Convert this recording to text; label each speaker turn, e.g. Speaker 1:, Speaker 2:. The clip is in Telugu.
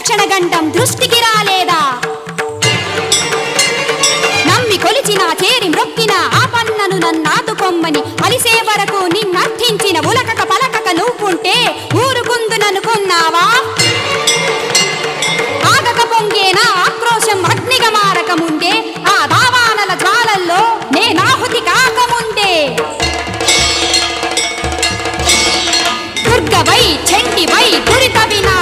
Speaker 1: క్షణగండం దృష్టికి రాలేదా? నమ్మి కొలిచిన చేరి మ్రొక్కిన ఆ పన్నను నన్నాదుకొమ్మని అలిసే వరకు నిన్నర్థించిన ఉలకక పలకక నువ్వుంటే ఊరుకుందుననుకున్నావా? ఆగక పొంగేనా ఆక్రోశం అగ్నిగా మారకముందే, ఆ దావానల జ్వాలల్లో నేనాహుతి కాకముందే. దుర్గవై చండివై దురిత వినా